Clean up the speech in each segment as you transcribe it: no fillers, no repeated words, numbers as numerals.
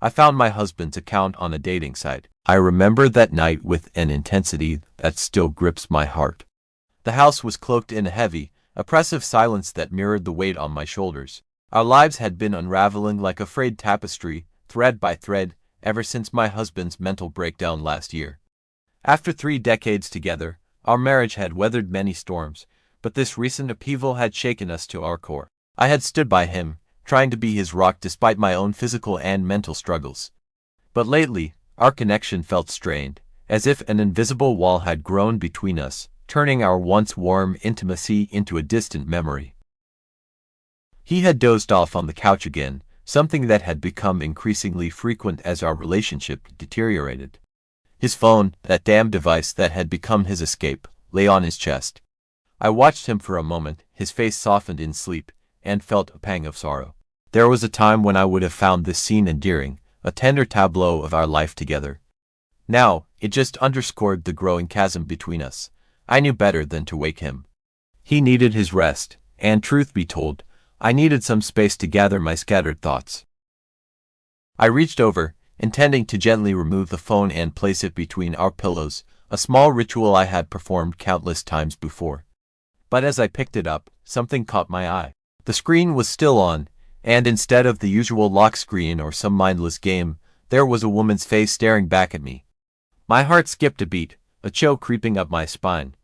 I found my husband's account on a dating site. I remember that night with an intensity that still grips my heart. The house was cloaked in a heavy, oppressive silence that mirrored the weight on my shoulders. Our lives had been unraveling like a frayed tapestry, thread by thread, ever since my husband's mental breakdown last year. After 3 decades together, our marriage had weathered many storms, but this recent upheaval had shaken us to our core. I had stood by him, trying to be his rock despite my own physical and mental struggles. But lately, our connection felt strained, as if an invisible wall had grown between us, turning our once warm intimacy into a distant memory. He had dozed off on the couch again, something that had become increasingly frequent as our relationship deteriorated. His phone, that damn device that had become his escape, lay on his chest. I watched him for a moment, his face softened in sleep, and felt a pang of sorrow. There was a time when I would have found this scene endearing, a tender tableau of our life together. Now, it just underscored the growing chasm between us. I knew better than to wake him. He needed his rest, and truth be told, I needed some space to gather my scattered thoughts. I reached over, intending to gently remove the phone and place it between our pillows, a small ritual I had performed countless times before. But as I picked it up, something caught my eye. The screen was still on, and instead of the usual lock screen or some mindless game, there was a woman's face staring back at me. My heart skipped a beat, a chill creeping up my spine.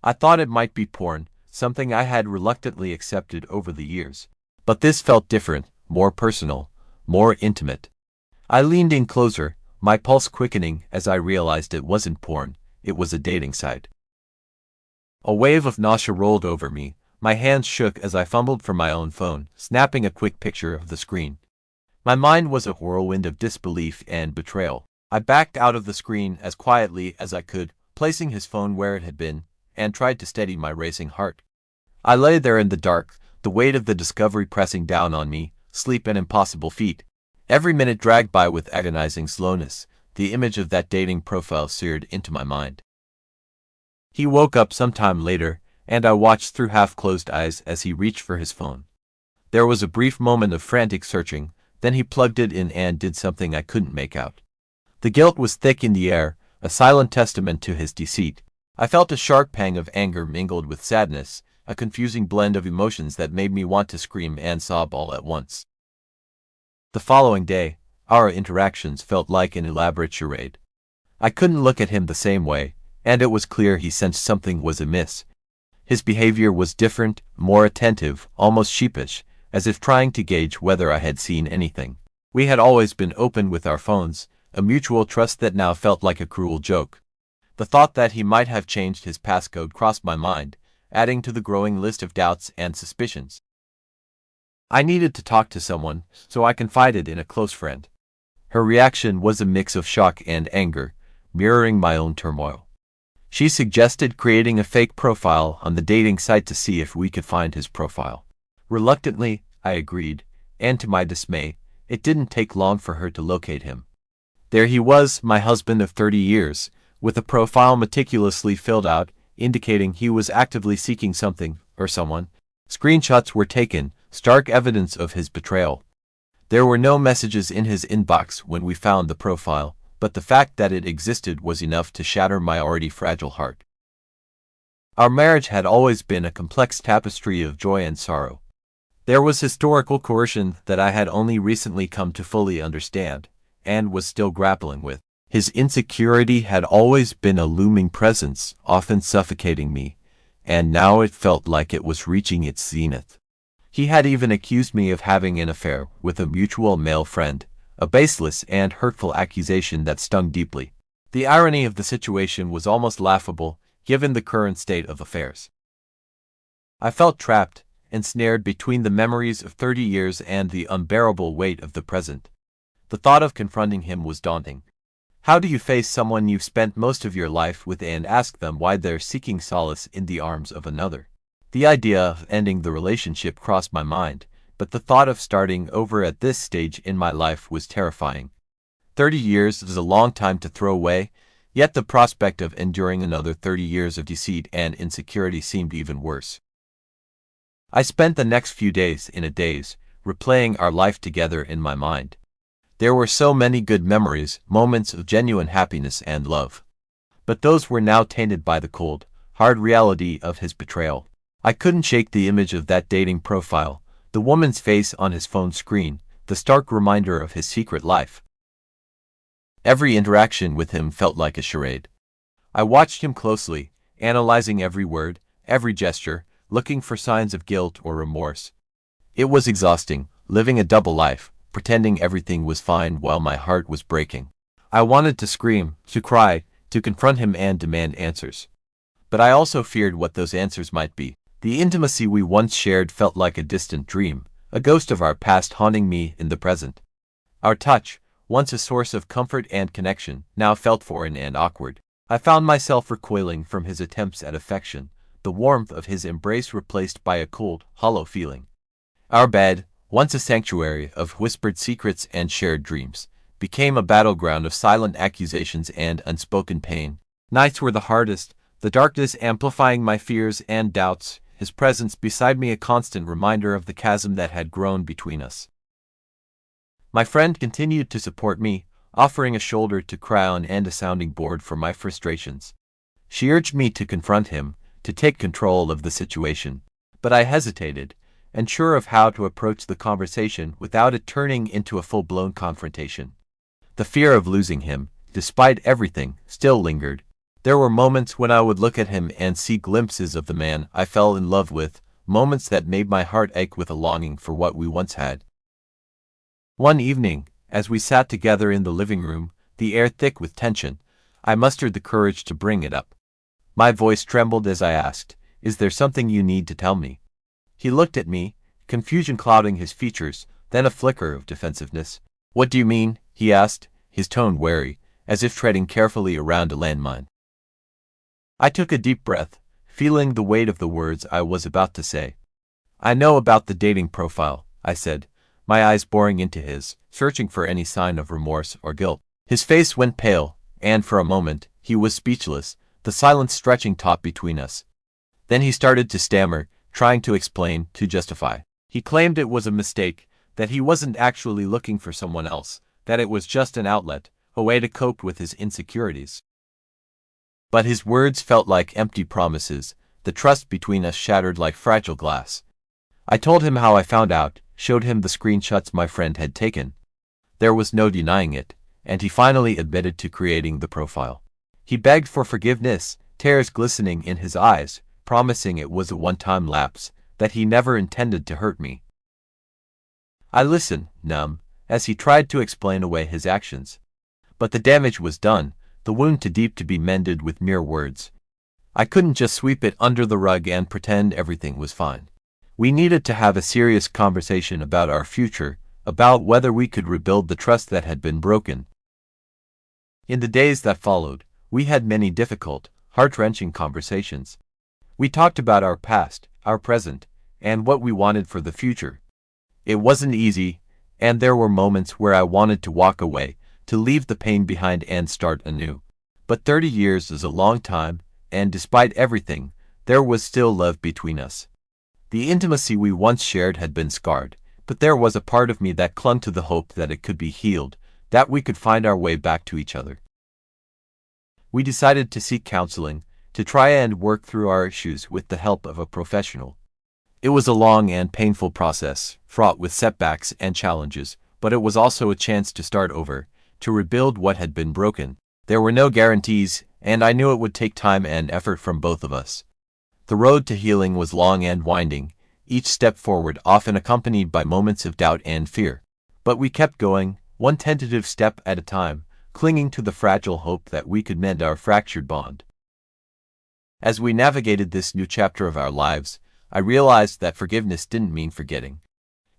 I thought it might be porn, something I had reluctantly accepted over the years. But this felt different, more personal, more intimate. I leaned in closer, my pulse quickening as I realized it wasn't porn, it was a dating site. A wave of nausea rolled over me, my hands shook as I fumbled for my own phone, snapping a quick picture of the screen. My mind was a whirlwind of disbelief and betrayal. I backed out of the screen as quietly as I could, placing his phone where it had been, and tried to steady my racing heart. I lay there in the dark, the weight of the discovery pressing down on me, sleep an impossible feat. Every minute dragged by with agonizing slowness, the image of that dating profile seared into my mind. He woke up sometime later, and I watched through half-closed eyes as he reached for his phone. There was a brief moment of frantic searching, then he plugged it in and did something I couldn't make out. The guilt was thick in the air, a silent testament to his deceit. I felt a sharp pang of anger mingled with sadness, a confusing blend of emotions that made me want to scream and sob all at once. The following day, our interactions felt like an elaborate charade. I couldn't look at him the same way, and it was clear he sensed something was amiss. His behavior was different, more attentive, almost sheepish, as if trying to gauge whether I had seen anything. We had always been open with our phones, a mutual trust that now felt like a cruel joke. The thought that he might have changed his passcode crossed my mind, adding to the growing list of doubts and suspicions. I needed to talk to someone, so I confided in a close friend. Her reaction was a mix of shock and anger, mirroring my own turmoil. She suggested creating a fake profile on the dating site to see if we could find his profile. Reluctantly, I agreed, and to my dismay, it didn't take long for her to locate him. There he was, my husband of 30 years, with a profile meticulously filled out, indicating he was actively seeking something, or someone. Screenshots were taken, stark evidence of his betrayal. There were no messages in his inbox when we found the profile, but the fact that it existed was enough to shatter my already fragile heart. Our marriage had always been a complex tapestry of joy and sorrow. There was historical coercion that I had only recently come to fully understand, and was still grappling with. His insecurity had always been a looming presence, often suffocating me, and now it felt like it was reaching its zenith. He had even accused me of having an affair with a mutual male friend, a baseless and hurtful accusation that stung deeply. The irony of the situation was almost laughable, given the current state of affairs. I felt trapped, ensnared between the memories of 30 years and the unbearable weight of the present. The thought of confronting him was daunting. How do you face someone you've spent most of your life with and ask them why they're seeking solace in the arms of another? The idea of ending the relationship crossed my mind, but the thought of starting over at this stage in my life was terrifying. 30 years is a long time to throw away, yet the prospect of enduring another 30 years of deceit and insecurity seemed even worse. I spent the next few days in a daze, replaying our life together in my mind. There were so many good memories, moments of genuine happiness and love. But those were now tainted by the cold, hard reality of his betrayal. I couldn't shake the image of that dating profile, the woman's face on his phone screen, the stark reminder of his secret life. Every interaction with him felt like a charade. I watched him closely, analyzing every word, every gesture, looking for signs of guilt or remorse. It was exhausting, living a double life, pretending everything was fine while my heart was breaking. I wanted to scream, to cry, to confront him and demand answers. But I also feared what those answers might be. The intimacy we once shared felt like a distant dream, a ghost of our past haunting me in the present. Our touch, once a source of comfort and connection, now felt foreign and awkward. I found myself recoiling from his attempts at affection, the warmth of his embrace replaced by a cold, hollow feeling. Our bed, once a sanctuary of whispered secrets and shared dreams, became a battleground of silent accusations and unspoken pain. Nights were the hardest, the darkness amplifying my fears and doubts, his presence beside me a constant reminder of the chasm that had grown between us. My friend continued to support me, offering a shoulder to cry on and a sounding board for my frustrations. She urged me to confront him, to take control of the situation, but I hesitated, unsure of how to approach the conversation without it turning into a full-blown confrontation. The fear of losing him, despite everything, still lingered. There were moments when I would look at him and see glimpses of the man I fell in love with, moments that made my heart ache with a longing for what we once had. One evening, as we sat together in the living room, the air thick with tension, I mustered the courage to bring it up. My voice trembled as I asked, "Is there something you need to tell me?" He looked at me, confusion clouding his features, then a flicker of defensiveness. "What do you mean?" he asked, his tone wary, as if treading carefully around a landmine. I took a deep breath, feeling the weight of the words I was about to say. "I know about the dating profile," I said, my eyes boring into his, searching for any sign of remorse or guilt. His face went pale, and for a moment, he was speechless, the silence stretching taut between us. Then he started to stammer, trying to explain, to justify. He claimed it was a mistake, that he wasn't actually looking for someone else, that it was just an outlet, a way to cope with his insecurities. But his words felt like empty promises, the trust between us shattered like fragile glass. I told him how I found out, showed him the screenshots my friend had taken. There was no denying it, and he finally admitted to creating the profile. He begged for forgiveness, tears glistening in his eyes, promising it was a one-time lapse, that he never intended to hurt me. I listened, numb, as he tried to explain away his actions. But the damage was done, the wound too deep to be mended with mere words. I couldn't just sweep it under the rug and pretend everything was fine. We needed to have a serious conversation about our future, about whether we could rebuild the trust that had been broken. In the days that followed, we had many difficult, heart-wrenching conversations. We talked about our past, our present, and what we wanted for the future. It wasn't easy, and there were moments where I wanted to walk away, to leave the pain behind and start anew. But 30 years is a long time, and despite everything, there was still love between us. The intimacy we once shared had been scarred, but there was a part of me that clung to the hope that it could be healed, that we could find our way back to each other. We decided to seek counseling, to try and work through our issues with the help of a professional. It was a long and painful process, fraught with setbacks and challenges, but it was also a chance to start over, to rebuild what had been broken. There were no guarantees, and I knew it would take time and effort from both of us. The road to healing was long and winding, each step forward often accompanied by moments of doubt and fear. But we kept going, one tentative step at a time, clinging to the fragile hope that we could mend our fractured bond. As we navigated this new chapter of our lives, I realized that forgiveness didn't mean forgetting.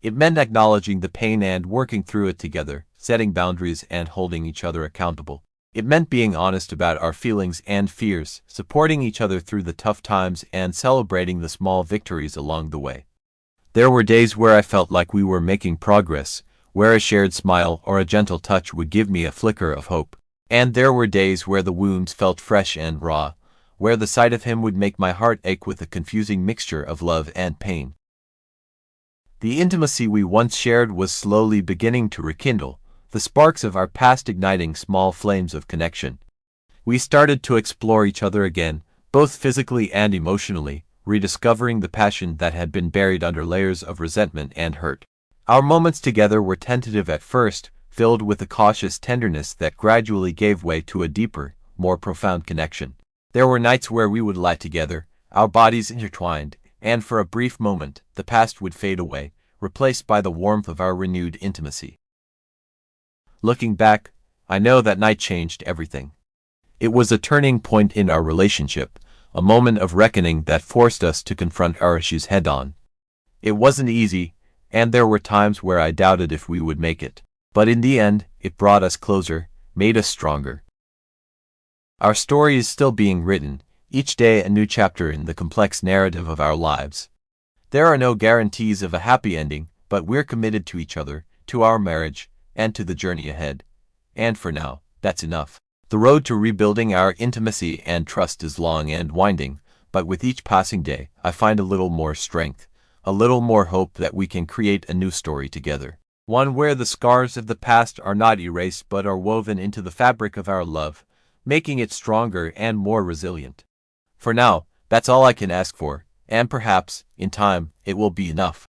It meant acknowledging the pain and working through it together, setting boundaries and holding each other accountable. It meant being honest about our feelings and fears, supporting each other through the tough times and celebrating the small victories along the way. There were days where I felt like we were making progress, where a shared smile or a gentle touch would give me a flicker of hope. And there were days where the wounds felt fresh and raw, where the sight of him would make my heart ache with a confusing mixture of love and pain. The intimacy we once shared was slowly beginning to rekindle, the sparks of our past igniting small flames of connection. We started to explore each other again, both physically and emotionally, rediscovering the passion that had been buried under layers of resentment and hurt. Our moments together were tentative at first, filled with a cautious tenderness that gradually gave way to a deeper, more profound connection. There were nights where we would lie together, our bodies intertwined, and for a brief moment, the past would fade away, replaced by the warmth of our renewed intimacy. Looking back, I know that night changed everything. It was a turning point in our relationship, a moment of reckoning that forced us to confront our issues head-on. It wasn't easy, and there were times where I doubted if we would make it. But in the end, it brought us closer, made us stronger. Our story is still being written, each day a new chapter in the complex narrative of our lives. There are no guarantees of a happy ending, but we're committed to each other, to our marriage, and to the journey ahead. And for now, that's enough. The road to rebuilding our intimacy and trust is long and winding, but with each passing day, I find a little more strength, a little more hope that we can create a new story together. One where the scars of the past are not erased but are woven into the fabric of our love, making it stronger and more resilient. For now, that's all I can ask for, and perhaps, in time, it will be enough.